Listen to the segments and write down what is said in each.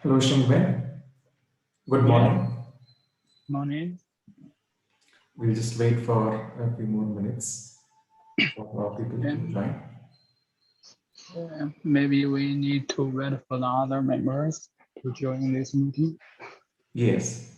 Hello, Shingwen. Good Yeah. morning. Morning. We'll just wait for a few more minutes for people to join. Maybe we need to wait for the other members to join this meeting. Yes.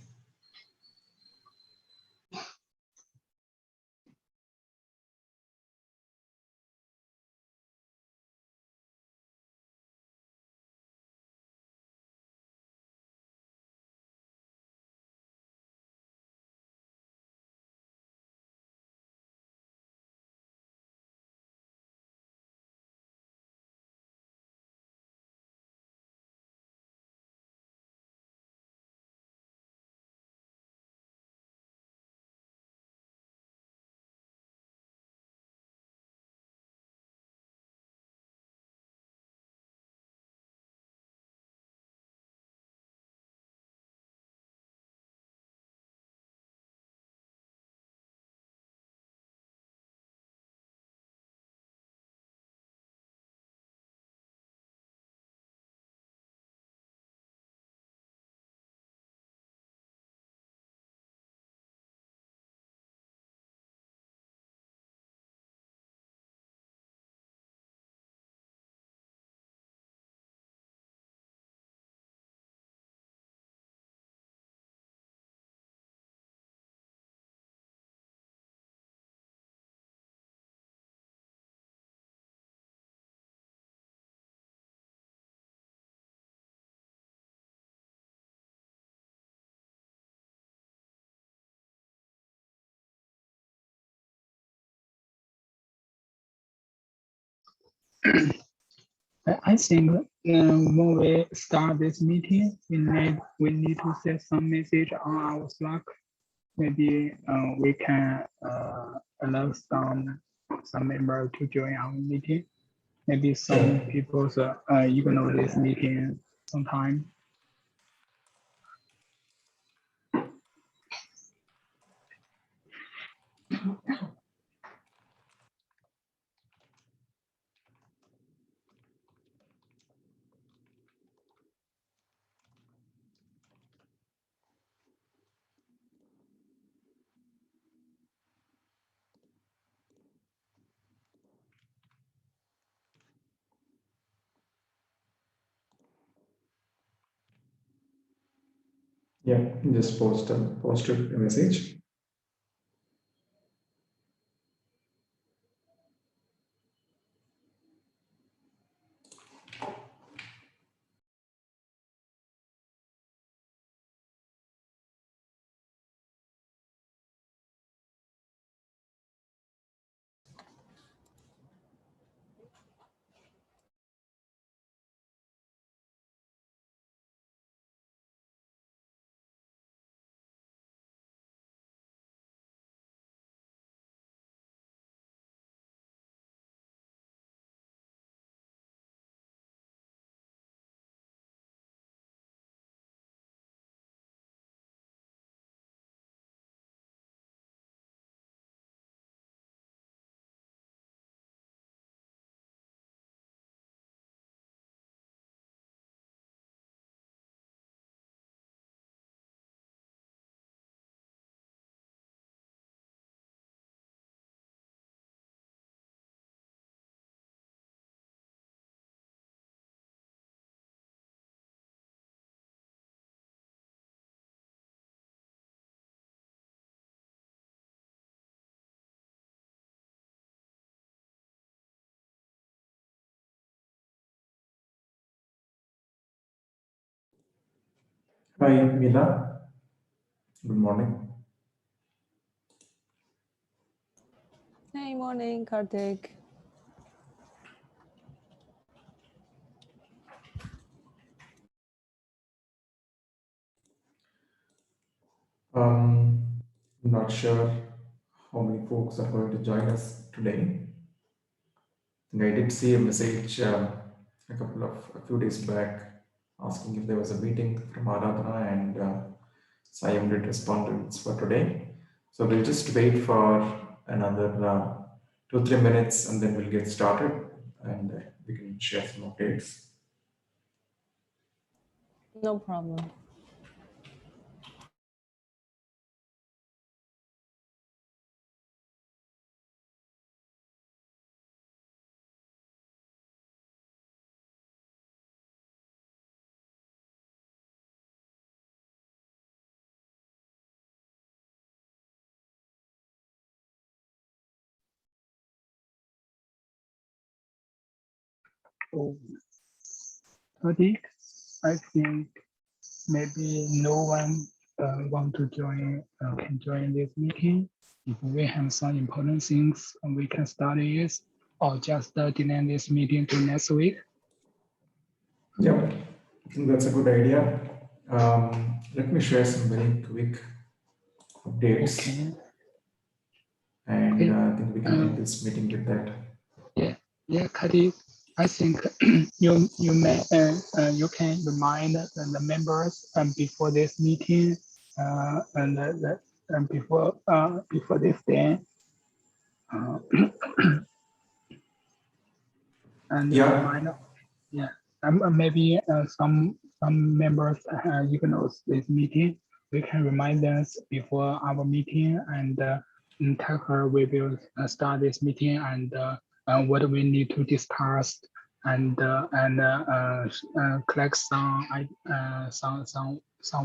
I think when we start this meeting, we need to set some message on our Slack. Maybe we can allow some member to join our meeting. Maybe some people ignore this meeting sometime. Yeah, just post a message. Hi, Mila. Good morning. Hey, morning, Kartik. I'm not sure how many folks are going to join us today. And I did see a message a few days back asking if there was a meeting from Aradhana, and Sayam did respond to it for today. So we'll just wait for another 2-3 minutes and then we'll get started and we can share some updates. No problem. Oh, Pratik, I think maybe no one want to join can join this meeting. If we have some important things, we can study it, or just delay this meeting to next week. Yeah, I think that's a good idea. Let me share some very quick updates, Okay. and Okay. I think we can end Um, this meeting with that. yeah. Yeah, Kadi. I think you can remind the members before this meeting and before this day uh, and Yeah, remind. Yeah, maybe some members ignore this meeting. We can remind them before our meeting and tell her we will start this meeting and what we need to discuss and collect some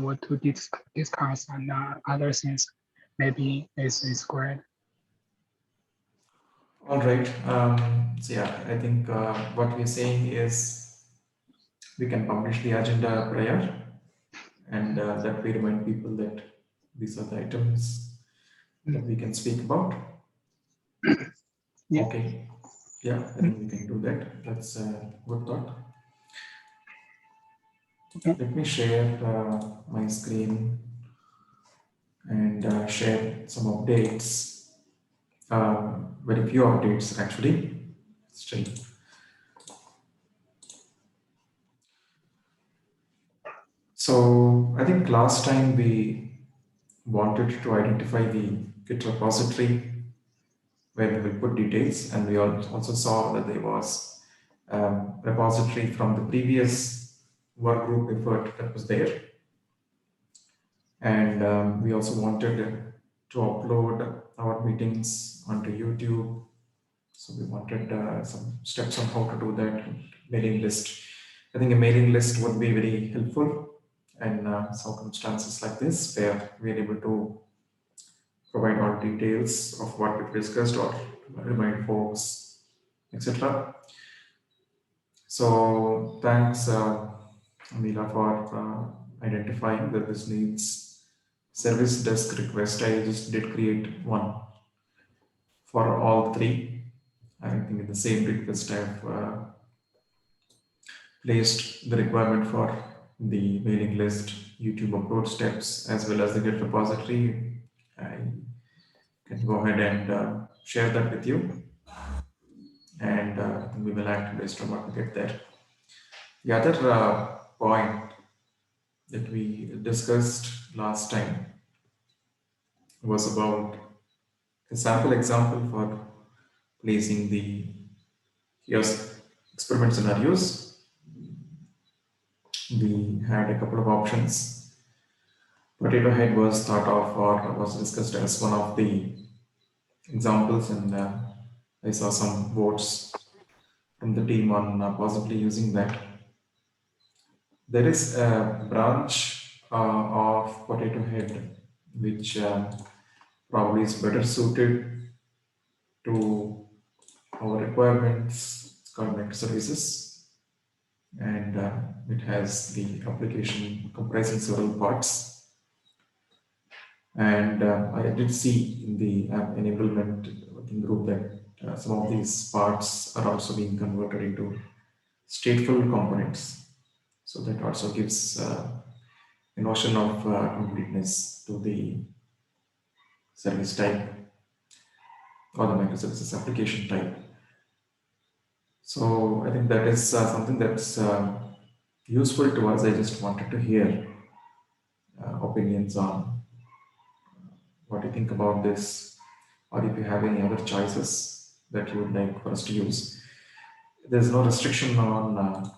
what to discuss and other things. Maybe it's great. all right. So yeah, I think what we're saying is we can publish the agenda prior, and that we remind people that these are the items that Mm, we can speak about. yeah. Okay. Yeah, I Mm, think we can do that. That's a good thought. okay. Let me share my screen and share some updates. Very few updates actually. Still. So I think last time we wanted to identify the Git repository where we will put details, and we also saw that there was repository from the previous work group effort that was there, and we also wanted to upload our meetings onto YouTube. So we wanted some steps on how to do that. Mailing list. I think a mailing list would be very helpful in circumstances like this, where we are able to provide all details of what we've discussed or remind folks, etc. So thanks, Amila, for identifying that this needs service desk request. I just did create one for all three. I think in the same request I've placed the requirement for the mailing list, YouTube upload steps, as well as the Git repository. I can go ahead and share that with you, and we will act based on what we get there. The other point that we discussed last time was about a sample example for placing the here's experiment scenarios. We had a couple of options. Potato head was thought of or was discussed as one of the examples, and I saw some votes from the team on possibly using that. There is a branch of Potato Head which probably is better suited to our requirements. It's called microservices, and it has the application comprising several parts. And I did see in the app enablement working group that some of these parts are also being converted into stateful components. So that also gives a notion of completeness to the service type or the microservices application type. So I think that is something that's useful to us. I just wanted to hear opinions on what you think about this, or if you have any other choices that you would like for us to use. There's no restriction on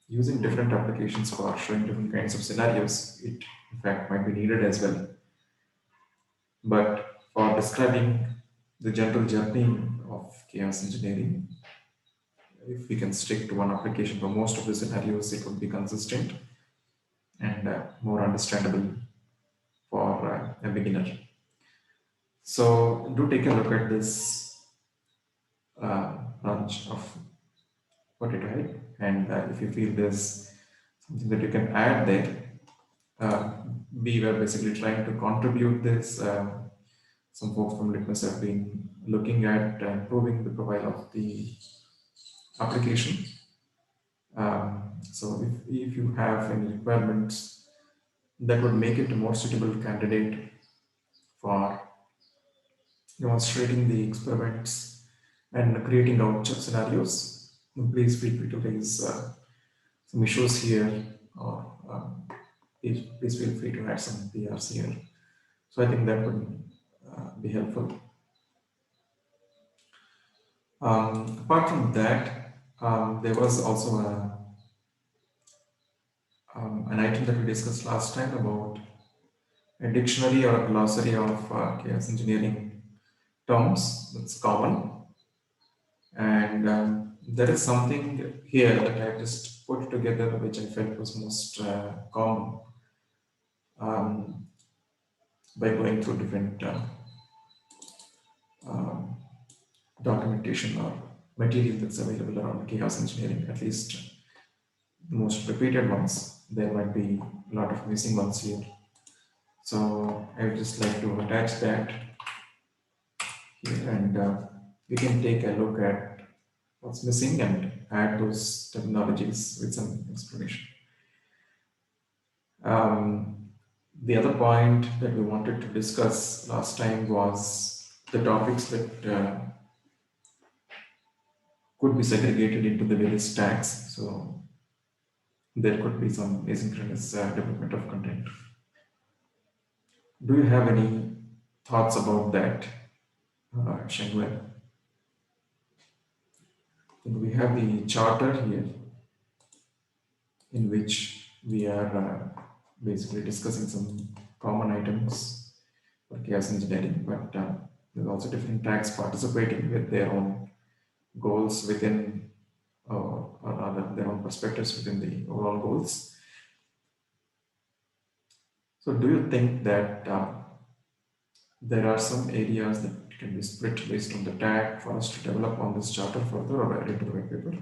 using different applications for showing different kinds of scenarios, it in fact might be needed as well. But for describing the general journey of chaos engineering, if we can stick to one application for most of the scenarios, it would be consistent and more understandable for a beginner. So do take a look at this branch of prototype, and if you feel there's something that you can add there, uh, we were basically trying to contribute this. Some folks from Litmus have been looking at improving the profile of the application. So if you have any requirements that would make it a more suitable candidate for demonstrating the experiments and creating output scenarios, please feel free to raise some issues here, or please feel free to add some PRs here. So I think that would be helpful. Apart from that, there was also an item that we discussed last time about a dictionary or a glossary of chaos engineering terms that's common. And there is something here that I just put together which I felt was most common by going through different um, documentation or material that's available around chaos engineering, at least the most repeated ones. There might be a lot of missing ones here. So I would just like to attach that here, and we can take a look at what's missing and add those terminologies with some explanation. The other point that we wanted to discuss last time was the topics that could be segregated into the various tags. So there could be some asynchronous development of content. Do you have any thoughts about that, Shengwen? We have the charter here in which we are basically discussing some common items for chaos engineering, but there's also different tags participating with their own goals within, or rather their own perspectives within the overall goals. So do you think that there are some areas that can be split based on the tag for us to develop on this charter further, or add into the white paper?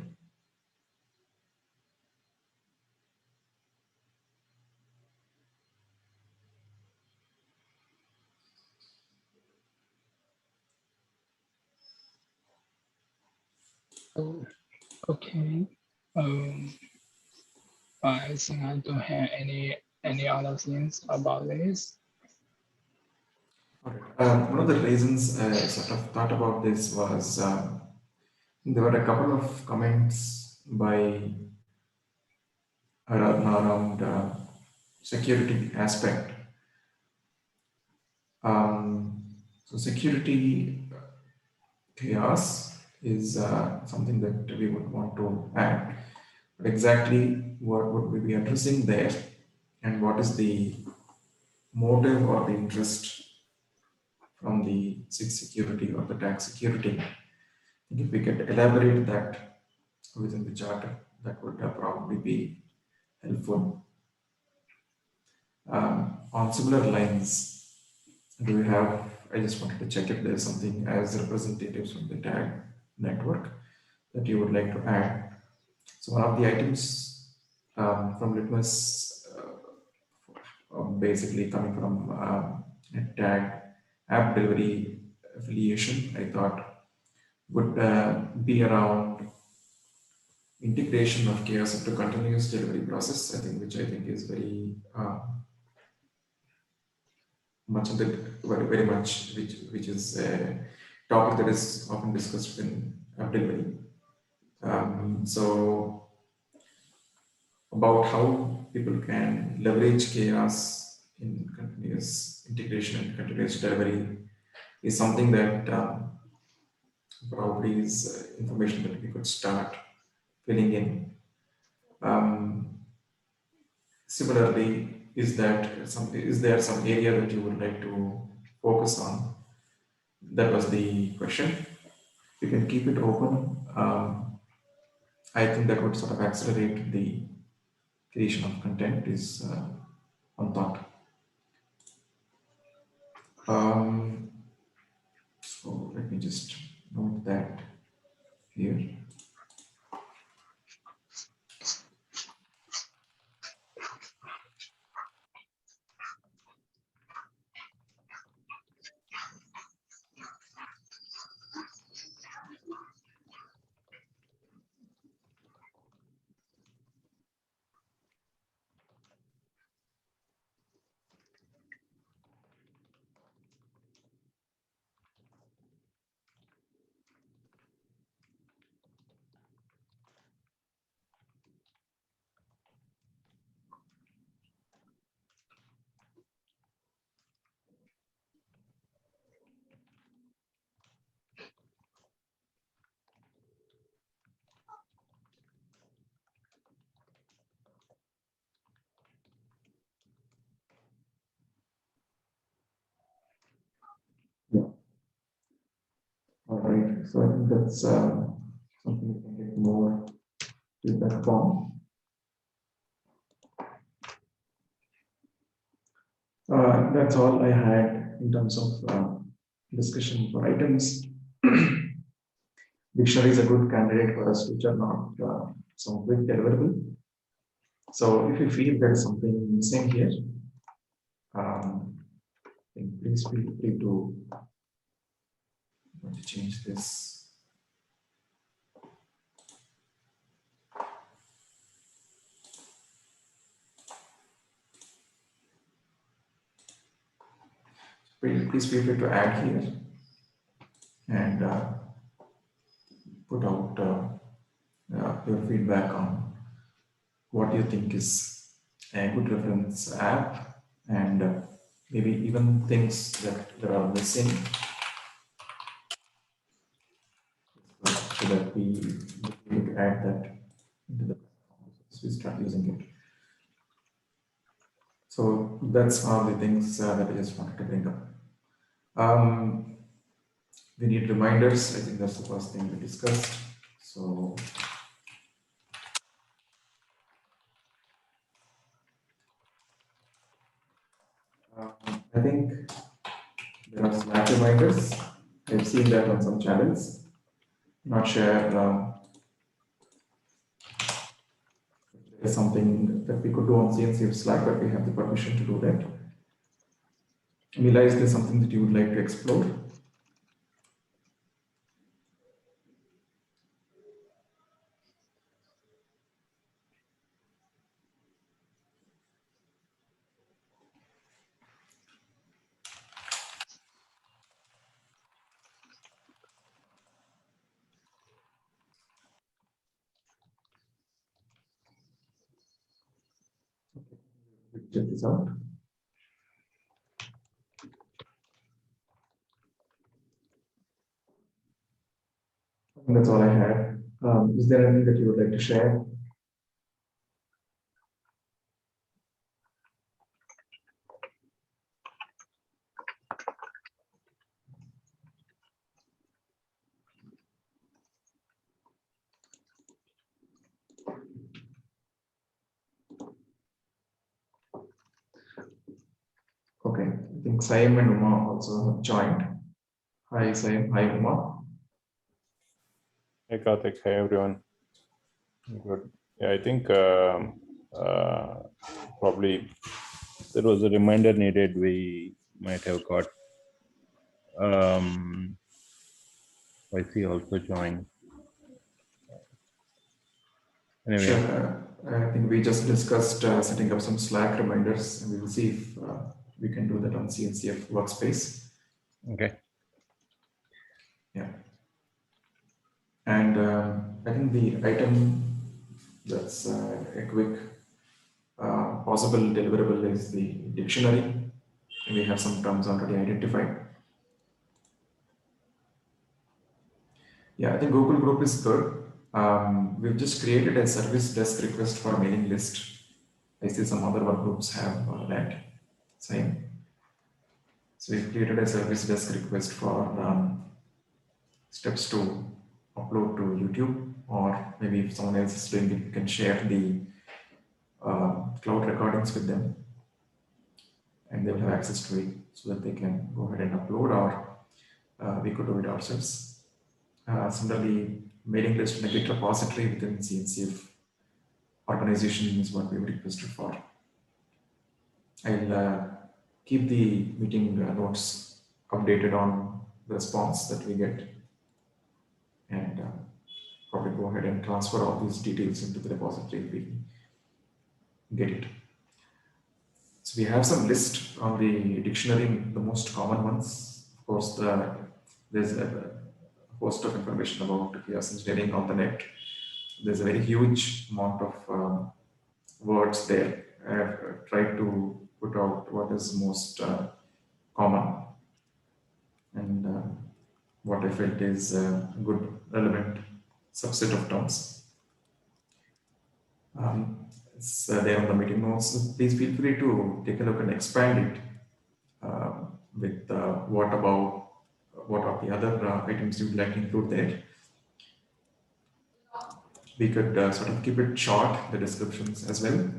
Oh, okay. Um, I think I don't have any other things about this. All right. One of the reasons I sort of thought about this was there were a couple of comments by around security aspect. So security chaos is something that we would want to add. But exactly what would we be addressing there, and what is the motive or the interest from the SIG security or the tag security? I think if we could elaborate that within the charter, that would probably be helpful. On similar lines, do we have, I just wanted to check if there's something as representatives from the tag network that you would like to add. So one of the items from Litmus, basically coming from a tag app delivery affiliation, I thought would be around integration of chaos into continuous delivery process. I think, which I think is very much of the very much which is a topic that is often discussed in app delivery. So about how people can leverage chaos in continuous integration and continuous delivery is something that probably is information that we could start filling in. Similarly, is there some area that you would like to focus on? That was the question. You can keep it open. I think that would sort of accelerate the creation of content is one thought. So let me just note that here. Yeah. All right. So I think that's something we can get more feedback from. That's all I had in terms of discussion for items. Dictionary is a good candidate for us which are not some quick deliverable. So if you feel there is something missing here, then please feel free to change this. Please feel free to add here and put out your feedback on what you think is a good reference app and maybe even things that are missing so that we could add that into the platform as we start using it. So that's one of the things that I just wanted to bring up. We need reminders. I think that's the first thing we discussed. So I think there are Slack reminders. I've seen that on some channels. Not sure there's something that we could do on CNCF Slack, but we have the permission to do that. Mila, is there something that you would like to explore? Okay, we'll check this out. I think that's all I had. Is there anything that you would like to share? Okay, I think Saim and Uma also have joined. Hi Saim, hi Uma. Hey Karthik, hey everyone. Good. Yeah, I think probably there was a reminder needed. We might have got. I see also joined. Anyway. Sure. I think we just discussed setting up some Slack reminders, and we will see if we can do that on CNCF workspace. Okay. Yeah. And I think the item that's a quick possible deliverable is the dictionary. And we have some terms already identified. Yeah, I think Google Group is good. We've just created a service desk request for mailing list. I see some other work groups have that same. So we've created a service desk request for steps to upload to YouTube, or maybe if someone else is doing it, you can share the cloud recordings with them and they will have access to it so that they can go ahead and upload, or we could do it ourselves. Similarly, mailing list in a Git repository within CNCF organization is what we requested for. I'll keep the meeting notes updated on the response that we get, and probably go ahead and transfer all these details into the repository if we get it. So we have some list on the dictionary, the most common ones. Of course, there's a host of information about chaos engineering on the net. There's a very huge amount of words there. I've tried to put out what is most common and what I felt is a good relevant subset of terms. It's there on the meeting notes. So please feel free to take a look and expand it with what are the other items you'd like to include there. We could sort of keep it short, the descriptions as well,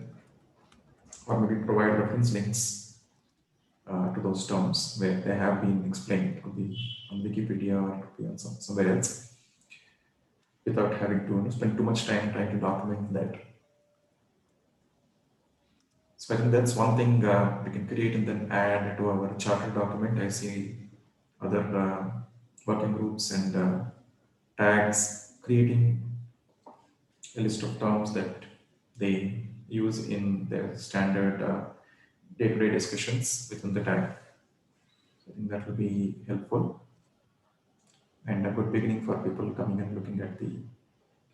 or maybe provide reference links to those terms where they have been explained. It could be on Wikipedia or it could be on somewhere else, without having to spend too much time trying to document that. So I think that's one thing we can create and then add to our charter document. I see other working groups and tags creating a list of terms that they use in their standard day-to-day discussions within the tag. I think that will be helpful and a good beginning for people coming and looking at the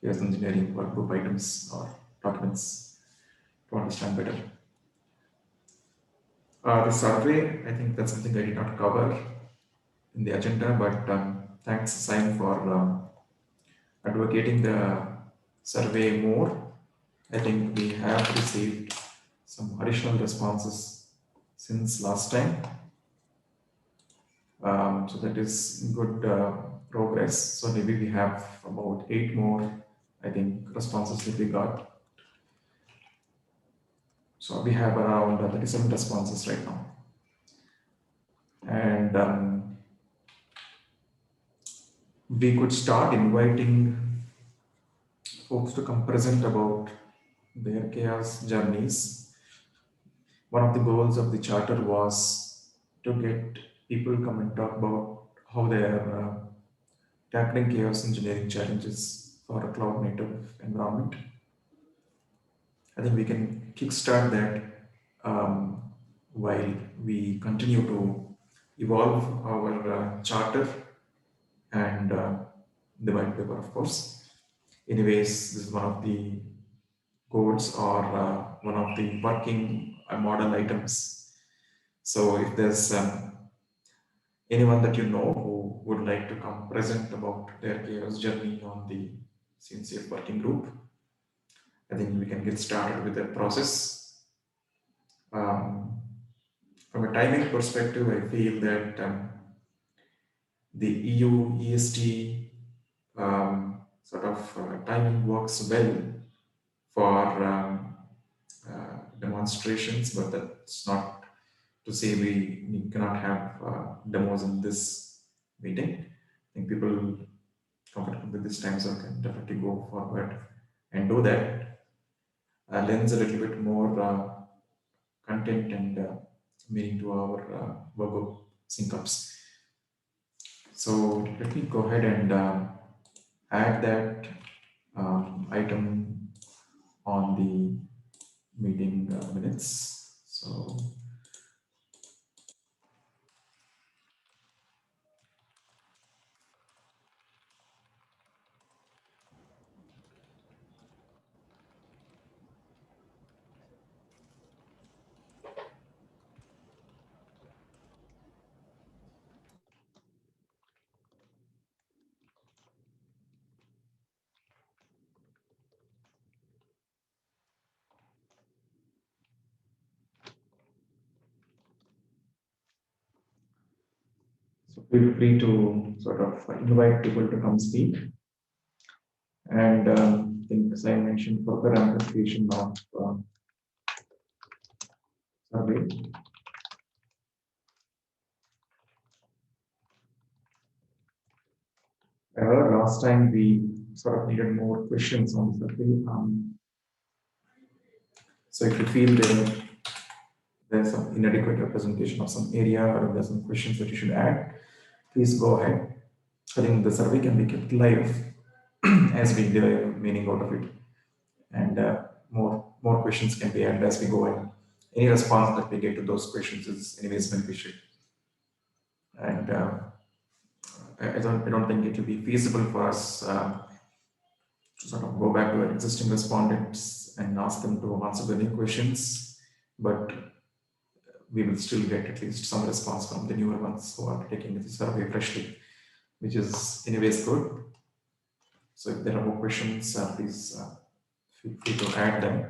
chaos engineering workgroup items or documents to understand better. The survey, I think that's something I did not cover in the agenda, but thanks Simon for advocating the survey more. I think we have received some additional responses since last time. So that is good progress. So maybe we have about 8 more, I think, responses that we got. So we have around 37 responses right now. And we could start inviting folks to come present about their chaos journeys. One of the goals of the charter was to get people come and talk about how they are tackling chaos engineering challenges for a cloud native environment. I think we can kickstart that while we continue to evolve our charter and the white paper, of course. Anyways, this is one of the goals or one of the working model items. So if there's anyone that you know who would like to come present about their chaos journey on the CNCF working group, I think we can get started with that process. From a timing perspective, I feel that the EU EST sort of timing works well for demonstrations, but that's not to say we cannot have demos in this meeting. I think people comfortable with this time zone can definitely go forward and do that. Lends a little bit more content and meaning to our workbook sync-ups. So let me go ahead and add that item on the meeting minutes. So feel free to sort of invite people to come speak. And I think, as I mentioned, further amplification of survey. I heard last time we sort of needed more questions on the survey. So if you feel there's some inadequate representation of some area or there's some questions that you should add, please go ahead. I think the survey can be kept live as we derive meaning out of it, and more questions can be added as we go in. Any response that we get to those questions is anyways beneficial. And I don't think it will be feasible for us to sort of go back to our existing respondents and ask them to answer the new questions, but we will still get at least some response from the newer ones who are taking the survey freshly, which is anyways good. So if there are more questions, please feel free to add them.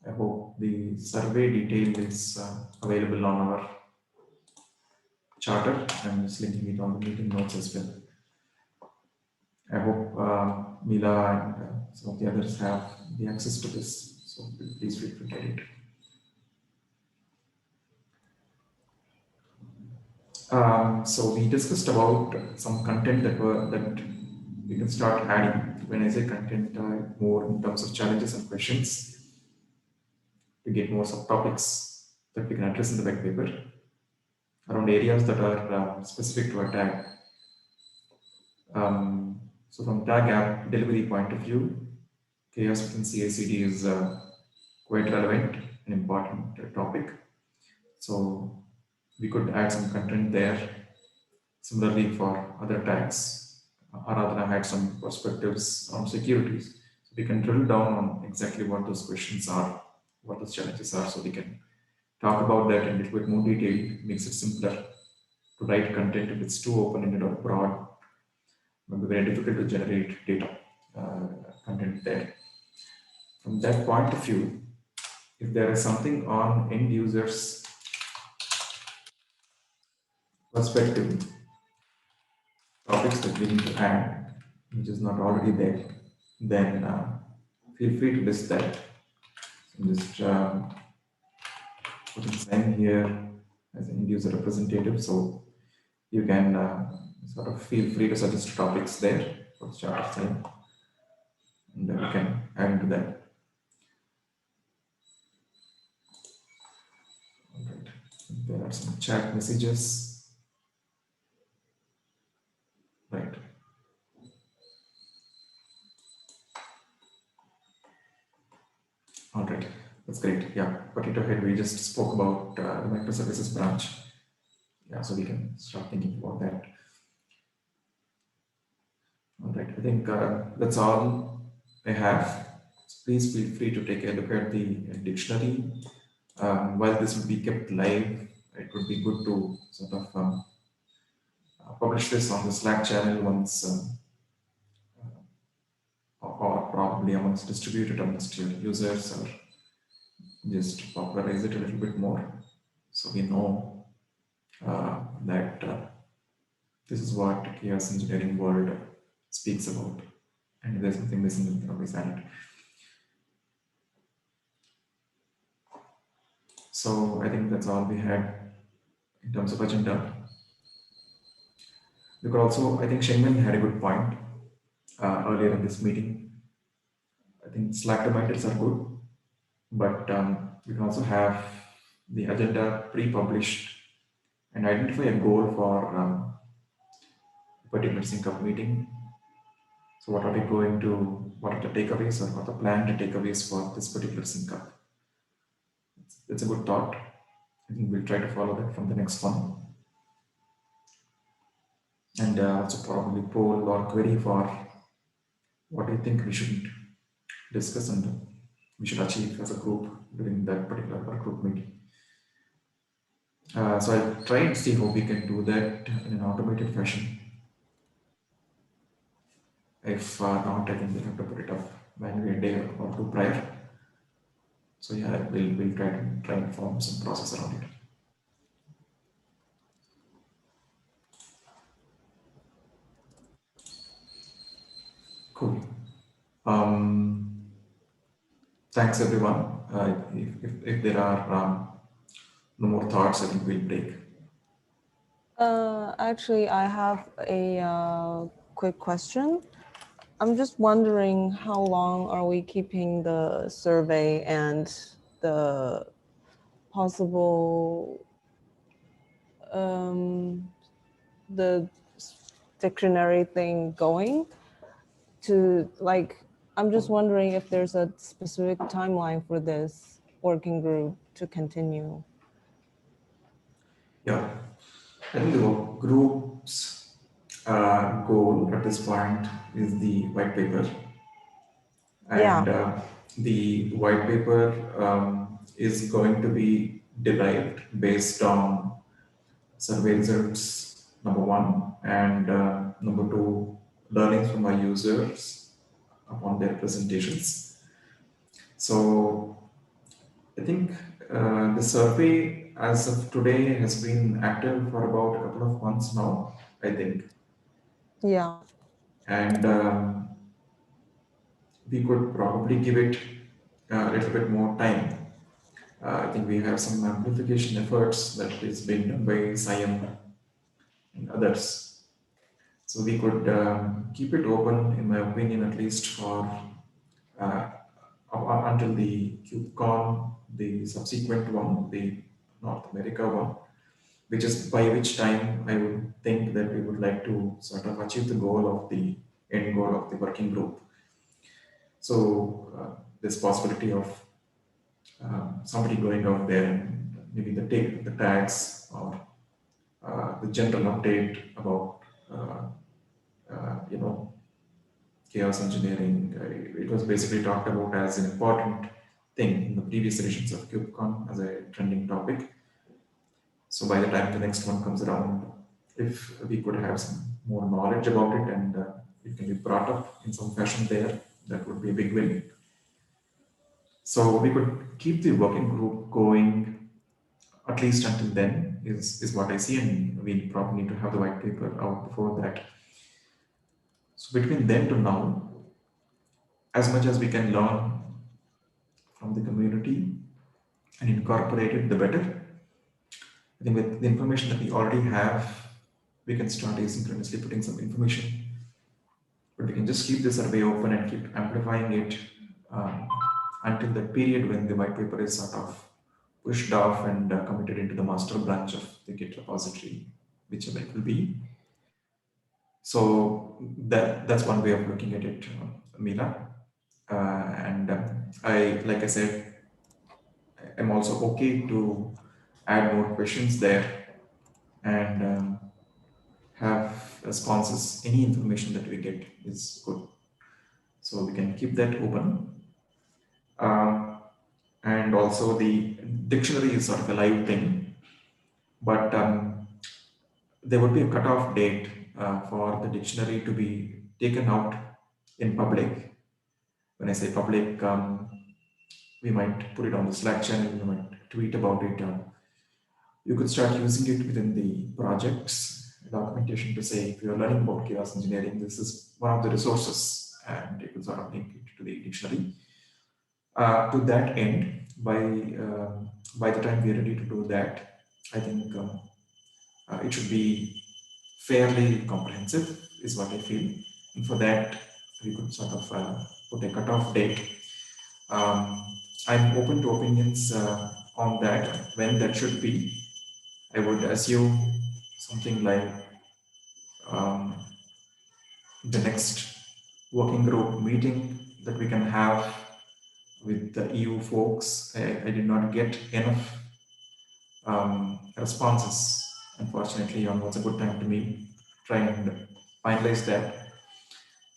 I hope the survey detail is available on our charter. I'm just linking it on the meeting notes as well. I hope Mila and some of the others have the access to this, so please feel free to get it. So we discussed about some content that we can start adding. When I say content, more in terms of challenges and questions, to get more subtopics that we can address in the white paper around areas that are specific to a tag. So from tag app delivery point of view, chaos within CI/CD is quite relevant and important topic. So we could add some content there. Similarly for other tags, Aradhana had some perspectives on securities. So we can drill down on exactly what those questions are, what those challenges are, so we can talk about that in a little bit more detail. It makes it simpler to write content. If it's too open-ended or broad, it will be very difficult to generate data content there. From that point of view, if there is something on end users perspective, topics that we need to add, which is not already there, then feel free to list that. So just put sign here as an end user representative, so you can sort of feel free to suggest topics there for the chart of sign, and then we can add into that. All right. There are some chat messages. Right. All right. That's great. Yeah. Potato head, we just spoke about the microservices branch. Yeah. So we can start thinking about that. All right. I think that's all I have. So please feel free to take a look at the dictionary. While this will be kept live, it would be good to sort of publish this on the Slack channel once, or probably amongst distributed amongst your users, or just popularize it a little bit more, so we know that this is what chaos engineering world speaks about, and if there's something missing, we can always add it. So I think that's all we had in terms of agenda. We could also, I think Shengmin had a good point earlier in this meeting. I think Slack reminders are good, but we can also have the agenda pre-published and identify a goal for a particular sync-up meeting. So what are we going to, what are the takeaways or what are the planned takeaways for this particular sync-up? It's a good thought. I think we'll try to follow that from the next one. And also probably poll or query for what do you think we should discuss and we should achieve as a group during that particular group meeting. So I'll try and see how we can do that in an automated fashion. If not, I think we'll have to put it up manually a day or two prior. So yeah, we'll try and form some process around it. Thanks everyone. If there are no more thoughts, I think we'll break. Actually, I have a quick question. I'm just wondering how long are we keeping the survey and the possible the dictionary thing going to, like, I'm just wondering if there's a specific timeline for this working group to continue. Yeah, I think the work group's goal at this point is the white paper, and the white paper is going to be derived based on survey results, number one, and number two, learnings from our users upon their presentations. So I think the survey as of today has been active for about a couple of months now, I think. Yeah. And we could probably give it a little bit more time. I think we have some amplification efforts that is being done by SIAM and others. So we could keep it open, in my opinion, at least for uh, until the KubeCon, the subsequent one, the North America one, which is by which time I would think that we would like to sort of achieve the goal of the end goal of the working group. So this possibility of somebody going out there and maybe the tags or the general update about chaos engineering. It was basically talked about as an important thing in the previous editions of KubeCon as a trending topic. So by the time the next one comes around, if we could have some more knowledge about it and it can be brought up in some fashion there, that would be a big win. So we could keep the working group going at least until then is what I see, and we probably need to have the white paper out before that. So between then to now, as much as we can learn from the community and incorporate it, the better. I think with the information that we already have, we can start asynchronously putting some information, but we can just keep the survey open and keep amplifying it until the period when the white paper is sort of pushed off and committed into the master branch of the Git repository, whichever it will be. So that's one way of looking at it, Mila. And like I said, I'm also okay to add more questions there and have responses. Any information that we get is good. So we can keep that open. And also the dictionary is sort of a live thing, but there would be a cutoff date for the dictionary to be taken out in public. When I say public, we might put it on the Slack channel, we might tweet about it. You could start using it within the project's documentation to say, if you're learning about chaos engineering, this is one of the resources, and you could sort of link it to the dictionary. To that end, by the time we're ready to do that, I think it should be fairly comprehensive, is what I feel. And for that, we could sort of put a cutoff date. I'm open to opinions on that, when that should be. I would assume something like the next working group meeting that we can have with the EU folks. I did not get enough responses, unfortunately, on what's a good time to meet, try and finalize that.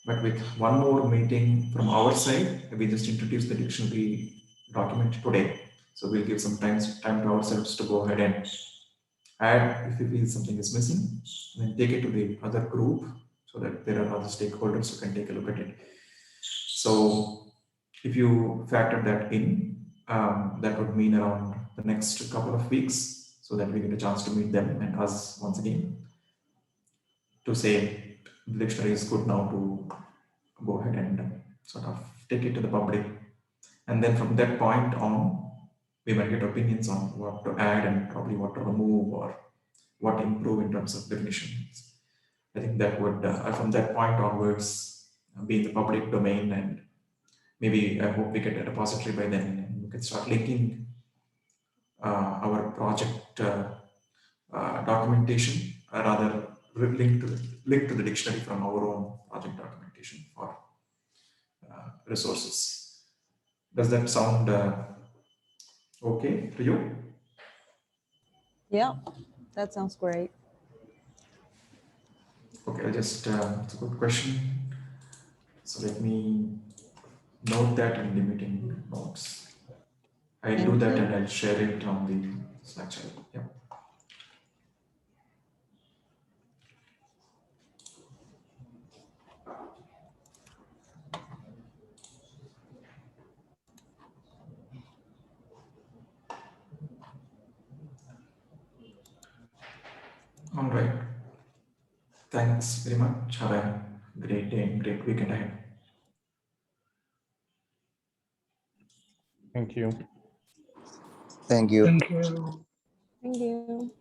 But with one more meeting from our side, we just introduced the dictionary document today. So we'll give some time to ourselves to go ahead and add if we feel something is missing, and then take it to the other group so that there are other stakeholders who can take a look at it. So if you factor that in, that would mean around the next couple of weeks, so that we get a chance to meet them and us once again to say the dictionary is good now to go ahead and sort of take it to the public. And then from that point on, we might get opinions on what to add and probably what to remove or what to improve in terms of definitions. I think that would, from that point onwards, be in the public domain, and maybe I hope we get a repository by then and we can start linking our project documentation, or rather link to the dictionary from our own project documentation for resources. Does that sound okay to you? Yeah, that sounds great. Okay, I'll just, it's a good question. So let me note that in the meeting notes. I'll do Thank that you. and I'll share it on the Slack channel. Yeah. All right. Thanks very much. Have a great day and great weekend ahead. Thank you. Thank you. Thank you. Thank you.